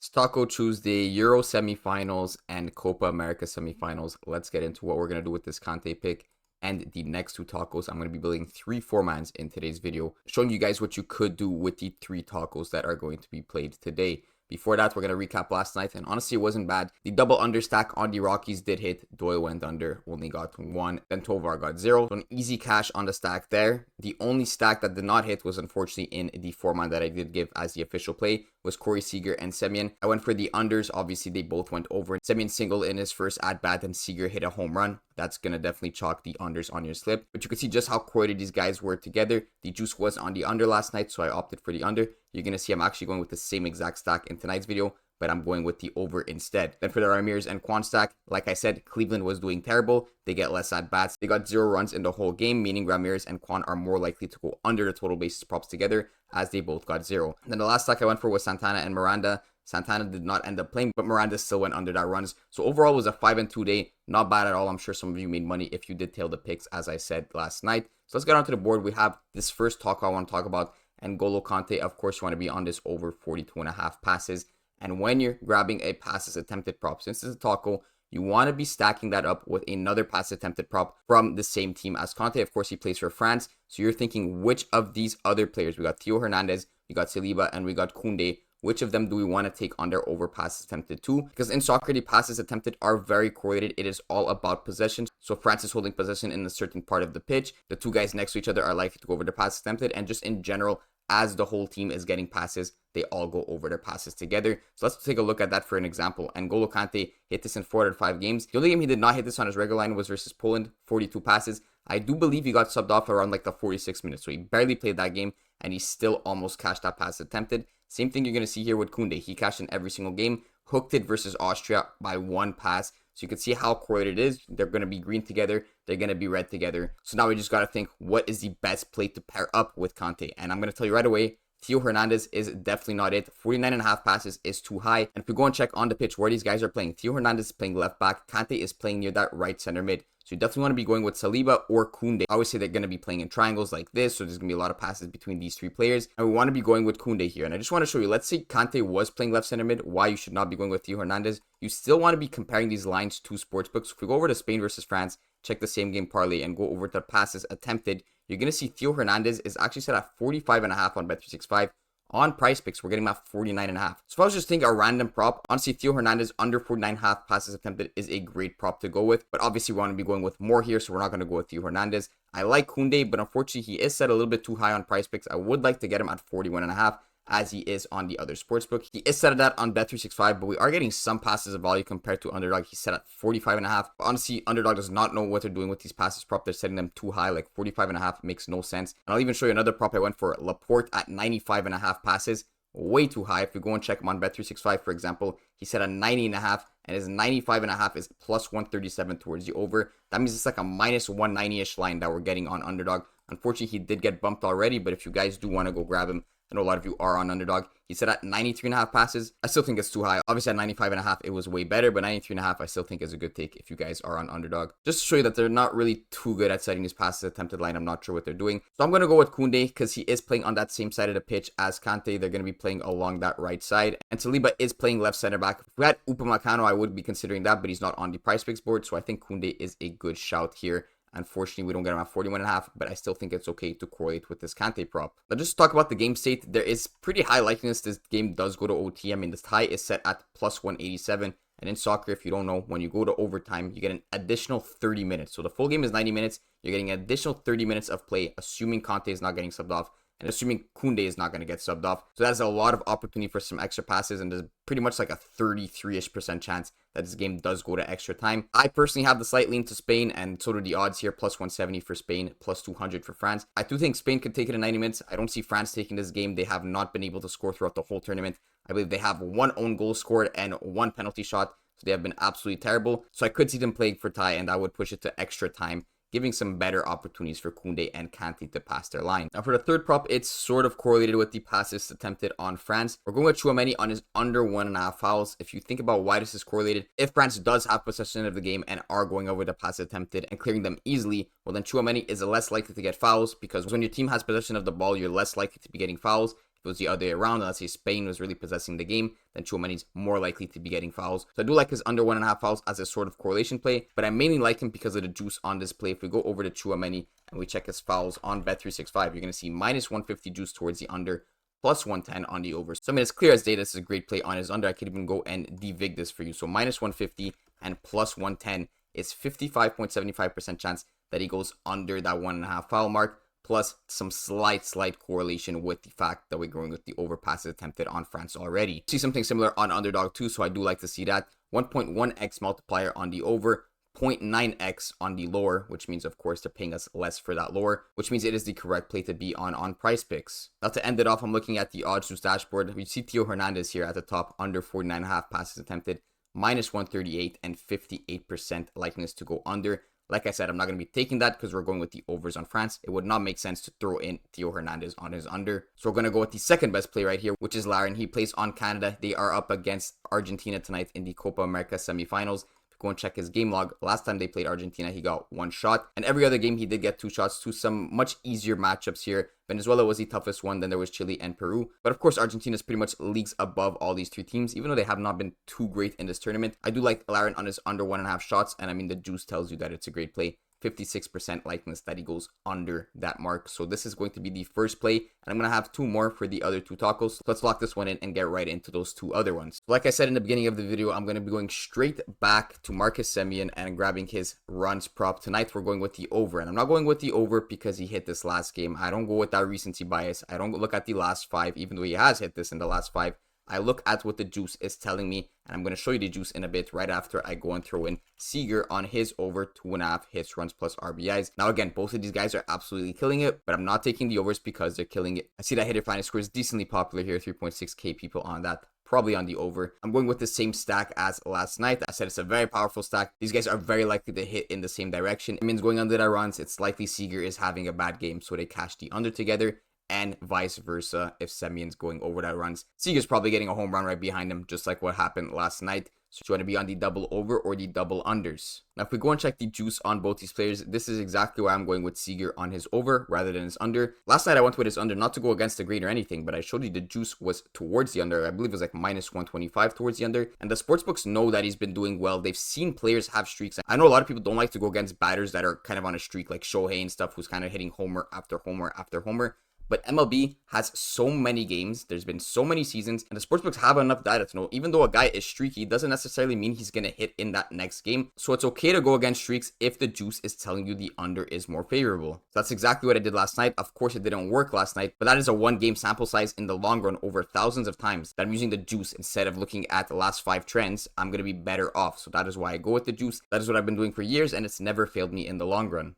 It's Taco Tuesday, Euro semifinals, and Copa America semifinals. Let's get into what we're going to do with this Conte pick and the next two tacos. I'm going to be building 3 formats in today's video, showing you guys what you could do with the 3 tacos that are going to be played today. Before that, we're going to recap last night, and honestly, it wasn't bad. The double under stack on the Rockies did hit. Doyle went under, only got 1. Then Tovar got 0. So an easy cash on the stack there. The only stack that did not hit was unfortunately in the format that I did give as the official play, was Corey Seager and Semien. I went for the unders. Obviously, they both went over. Semien singled in his first at-bat, and Seager hit a home run. That's going to definitely chalk the unders on your slip. But you can see just how correlated these guys were together. The juice was on the under last night, so I opted for the under. You're going to see I'm actually going with the same exact stack in tonight's video, but I'm going with the over instead. Then for the Ramirez and Quan stack, like I said, Cleveland was doing terrible. They get less at-bats. They got 0 runs in the whole game, meaning Ramirez and Quan are more likely to go under the total bases props together, as they both got 0. And then the last stack I went for was Santana and Miranda. Santana did not end up playing, but Miranda still went under that runs. So overall, it was a 5-2 day. Not bad at all. I'm sure some of you made money if you did tail the picks, as I said last night. So let's get onto the board. We have this first taco I want to talk about, N'Golo Kanté. Of course, you want to be on this over 42.5 passes. And when you're grabbing a passes attempted prop, since it's a taco, you want to be stacking that up with another pass attempted prop from the same team as Kanté. Of course, he plays for France. So you're thinking, which of these other players? We got Theo Hernandez, we got Saliba, and we got Koundé. Which of them do we want to take on their over passes attempted to? Because in soccer, the passes attempted are very correlated. It is all about possession. So France is holding possession in a certain part of the pitch. The two guys next to each other are likely to go over the passes attempted. And just in general, as the whole team is getting passes, they all go over their passes together. So let's take a look at that for an example. N'Golo Kanté hit this in 4 out of 5 games. The only game he did not hit this on his regular line was versus Poland, 42 passes. I do believe he got subbed off around like the 46 minutes. So he barely played that game, and he still almost cashed that pass attempted. Same thing you're going to see here with Koundé. He cashed in every single game, hooked it versus Austria by 1 pass. So you can see how correlated it is. They're going to be green together. They're going to be red together. So now we just got to think, what is the best play to pair up with Kanté? And I'm going to tell you right away, Theo Hernandez is definitely not it. 49.5 passes is too high. And if we go and check on the pitch where these guys are playing, Theo Hernandez is playing left back. Kanté is playing near that right center mid. So you definitely want to be going with Saliba or Koundé. I always say they're going to be playing in triangles like this, so there's going to be a lot of passes between these 3 players. And we want to be going with Koundé here. And I just want to show you, let's say Kanté was playing left center mid, why you should not be going with Theo Hernandez. You still want to be comparing these lines to sportsbooks. If we go over to Spain versus France, check the same game parlay and go over to passes attempted, you're going to see Theo Hernandez is actually set at 45.5 on Bet365. On Prizepicks, we're getting him at 49.5. So if I was just thinking a random prop, honestly, Theo Hernandez under 49.5 passes attempted is a great prop to go with. But obviously, we want to be going with more here, so we're not going to go with Theo Hernandez. I like Koundé, but unfortunately, he is set a little bit too high on Prizepicks. I would like to get him at 41.5. as he is on the other sportsbook. He is set at that on Bet365, but we are getting some passes of value compared to Underdog. He's set at 45.5. Honestly, Underdog does not know what they're doing with these passes prop. They're setting them too high, like 45.5 makes no sense. And I'll even show you another prop I went for, Laporte at 95.5 passes. Way too high. If we go and check him on Bet365, for example, he's set at 90.5, and his 95.5 is plus 137 towards the over. That means it's like a minus 190-ish line that we're getting on Underdog. Unfortunately, he did get bumped already, but if you guys do want to go grab him, I know a lot of you are on Underdog. He's set at 93.5 passes. I still think it's too high. Obviously, at 95.5, it was way better, but 93.5, I still think is a good take if you guys are on Underdog. Just to show you that they're not really too good at setting these passes attempted line. I'm not sure what they're doing. So I'm going to go with Koundé because he is playing on that same side of the pitch as Kanté. They're going to be playing along that right side. And Saliba is playing left center back. If we had Upamecano, I would be considering that, but he's not on the Prizepicks board. So I think Koundé is a good shout here. Unfortunately, we don't get him at 41.5, but I still think it's okay to correlate with this Kanté prop. Now, just to talk about the game state, there is pretty high likeliness this game does go to OT. I mean, this tie is set at plus 187. And in soccer, if you don't know, when you go to overtime, you get an additional 30 minutes. So the full game is 90 minutes. You're getting an additional 30 minutes of play, assuming Kanté is not getting subbed off. And assuming Koundé is not going to get subbed off. So that's a lot of opportunity for some extra passes. And there's pretty much like a 33-ish% chance that this game does go to extra time. I personally have the slight lean to Spain. And so do the odds here. Plus 170 for Spain. Plus 200 for France. I do think Spain could take it in 90 minutes. I don't see France taking this game. They have not been able to score throughout the whole tournament. I believe they have 1 own goal scored and 1 penalty shot. So they have been absolutely terrible. So I could see them playing for tie. And that would push it to extra time, giving some better opportunities for Koundé and Kanté to pass their line. Now for the third prop, it's sort of correlated with the passes attempted on France. We're going with Tchouaméni on his under 1.5 fouls. If you think about why this is correlated, if France does have possession of the game and are going over the passes attempted and clearing them easily, well then Tchouaméni is less likely to get fouls because when your team has possession of the ball, you're less likely to be getting fouls. it was the other way around, let's say Spain was really possessing the game, then Tchouameni's more likely to be getting fouls. So I do like his under 1.5 fouls as a sort of correlation play, but I mainly like him because of the juice on this play. If we go over to Tchouameni and we check his fouls on Bet365, you're going to see minus 150 juice towards the under, plus 110 on the over. So I mean, it's clear as day this is a great play on his under. I could even go and devig this for you. So minus 150 and plus 110 is 55.75% chance that he goes under that 1.5 foul mark, plus some slight correlation with the fact that we're going with the over passes attempted on France already. See something similar on underdog too, so I do like to see that. 1.1x multiplier on the over, 0.9x on the lower, which means of course they're paying us less for that lower, which means it is the correct play to be on Prizepicks. Now to end it off, I'm looking at the OddsJuice dashboard. We see Theo Hernandez here at the top, under 49.5 passes attempted, minus 138 and 58% likeness to go under. Like I said, I'm not going to be taking that because we're going with the overs on France. It would not make sense to throw in Theo Hernandez on his under. So we're going to go with the second best play right here, which is Laren. He plays on Canada. They are up against Argentina tonight in the Copa America semifinals. Go and check his game log. Last time they played Argentina, he got 1 shot. And every other game, he did get 2 shots to some much easier matchups here. Venezuela was the toughest one. Then there was Chile and Peru. But of course, Argentina is pretty much leagues above all these 3 teams, even though they have not been too great in this tournament. I do like Laren on his under 1.5 shots. And I mean, the juice tells you that it's a great play. 56% likeness that he goes under that mark. So this is going to be the first play, and I'm going to have 2 more for the other 2 tacos. So let's lock this one in and get right into those 2 other ones. So like I said in the beginning of the video, I'm going to be going straight back to Marcus Semien and grabbing his runs prop. Tonight we're going with the over, and I'm not going with the over because he hit this last game. I don't go with that recency bias. I don't look at the last 5, even though he has hit this in the last 5. I look at what the juice is telling me, and I'm going to show you the juice in a bit right after I go and throw in Seager on his over 2.5 hits, runs, plus RBIs. Now again, both of these guys are absolutely killing it, but I'm not taking the overs because they're killing it. I see that hitter finance score is decently popular here, 3.6k people on that. Probably on the over. I'm going with the same stack as last night. I said it's a very powerful stack. These guys are very likely to hit in the same direction. It means going under that runs, it's likely Seager is having a bad game, so they cash the under together, and vice versa if Semien's going over that runs. Seager's probably getting a home run right behind him, just like what happened last night. So you want to be on the double over or the double unders. Now, if we go and check the juice on both these players, this is exactly why I'm going with Seager on his over rather than his under. Last night, I went with his under, not to go against the grain or anything, but I showed you the juice was towards the under. I believe it was like minus 125 towards the under. And the sportsbooks know that he's been doing well. They've seen players have streaks. I know a lot of people don't like to go against batters that are kind of on a streak, like Shohei and stuff, who's kind of hitting homer after homer after homer. But MLB has so many games, there's been so many seasons, and the sportsbooks have enough data to know even though a guy is streaky, it doesn't necessarily mean he's going to hit in that next game. So it's okay to go against streaks if the juice is telling you the under is more favorable. So that's exactly what I did last night. Of course, it didn't work last night, but that is a 1-game sample size in the long run over thousands of times that I'm using the juice instead of looking at the last 5 trends. I'm going to be better off. So that is why I go with the juice. That is what I've been doing for years, and it's never failed me in the long run.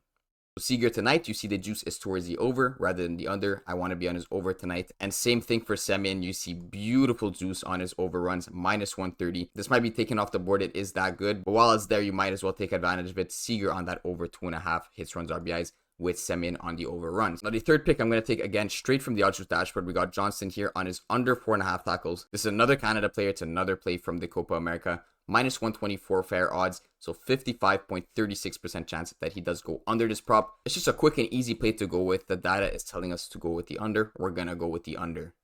Seager tonight, you see the juice is towards the over rather than the under. I want to be on his over tonight. And same thing for Semien. You see beautiful juice on his over runs, minus 130. This might be taken off the board. It is that good. But while it's there, you might as well take advantage of it. Seager on that over 2.5 hits, runs, RBIs with Semien on the over runs. Now the third pick I'm going to take again straight from the OddsJuice dashboard. We got Johnston here on his under 4.5 tackles. This is another Canada player. It's another play from the Copa America. Minus 124 fair odds, so 55.36% chance that he does go under this prop. It's just a quick and easy play to go with. The data is telling us to go with the under. We're going to go with the under.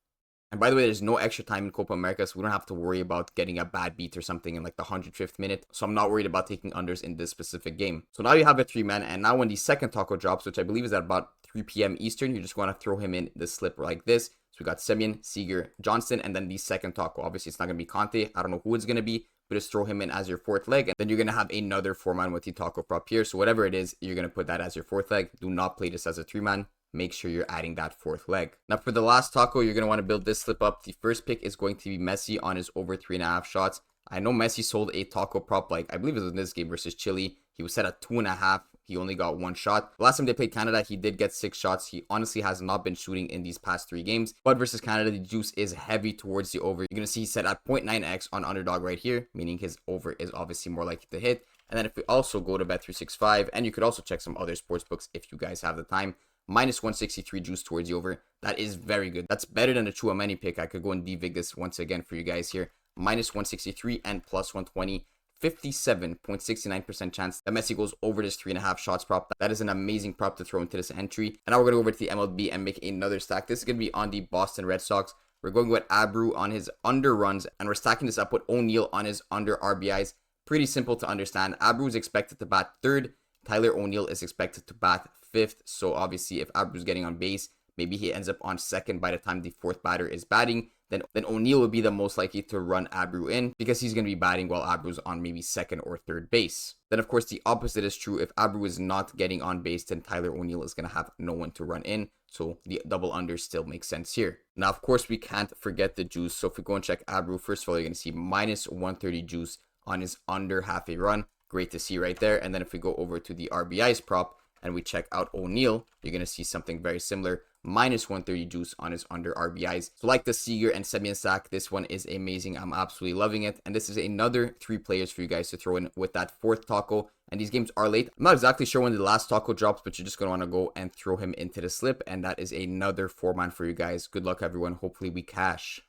And by the way, there's no extra time in Copa America, so we don't have to worry about getting a bad beat or something in like the 105th minute. So I'm not worried about taking unders in this specific game. So now you have a 3-man, and now when the second taco drops, which I believe is at about 3 p.m. Eastern, you just want to throw him in the slip like this. So we got Semien, Seager, Johnston, and then the second taco. Obviously, it's not going to be Conte. I don't know who it's going to be, but just throw him in as your 4th leg. And then you're going to have another 4-man with the taco prop here. So whatever it is, you're going to put that as your 4th leg. Do not play this as a 3-man. Make sure you're adding that 4th leg. Now for the last taco, you're going to want to build this slip up. The first pick is going to be Messi on his over 3.5 shots. I know Messi sold a taco prop, like I believe it was in this game versus Chile. He was set at 2.5. He only got 1 shot. Last time they played Canada, he did get 6 shots. He honestly has not been shooting in these past 3 games. But versus Canada, the juice is heavy towards the over. You're going to see he's set at 0.9x on underdog right here, meaning his over is obviously more likely to hit. And then if we also go to Bet365, and you could also check some other sports books if you guys have the time, minus 163 juice towards the over. That is very good. That's better than the Tchouameni pick. I could go and devig this once again for you guys here. Minus 163 and plus 120. 57.69% chance that Messi goes over this 3.5 shots prop. That is an amazing prop to throw into this entry. And now we're going to go over to the MLB and make another stack. This is going to be on the Boston Red Sox. We're going with Abreu on his under runs, and we're stacking this up with O'Neill on his under RBIs. Pretty simple to understand. Abreu is expected to bat third. Tyler O'Neill is expected to bat fifth. So obviously, if Abreu's getting on base, maybe he ends up on second by the time the fourth batter is batting. Then O'Neill would be the most likely to run Abreu in because he's going to be batting while Abreu's on maybe second or third base. Then, of course, the opposite is true. If Abreu is not getting on base, then Tyler O'Neill is going to have no one to run in. So the double under still makes sense here. Now, of course, we can't forget the juice. So if we go and check Abreu, first of all, you're going to see minus 130 juice on his under half a run. Great to see right there. And then if we go over to the RBIs prop and we check out O'Neill, you're going to see something very similar. Minus 130 juice on his under RBIs. So like the Seager and Semien stack, this one is amazing. I'm absolutely loving it. And this is another 3 players for you guys to throw in with that fourth taco. And these games are late. I'm not exactly sure when the last taco drops, but you're just going to want to go and throw him into the slip. And that is another 4-man for you guys. Good luck, everyone. Hopefully we cash.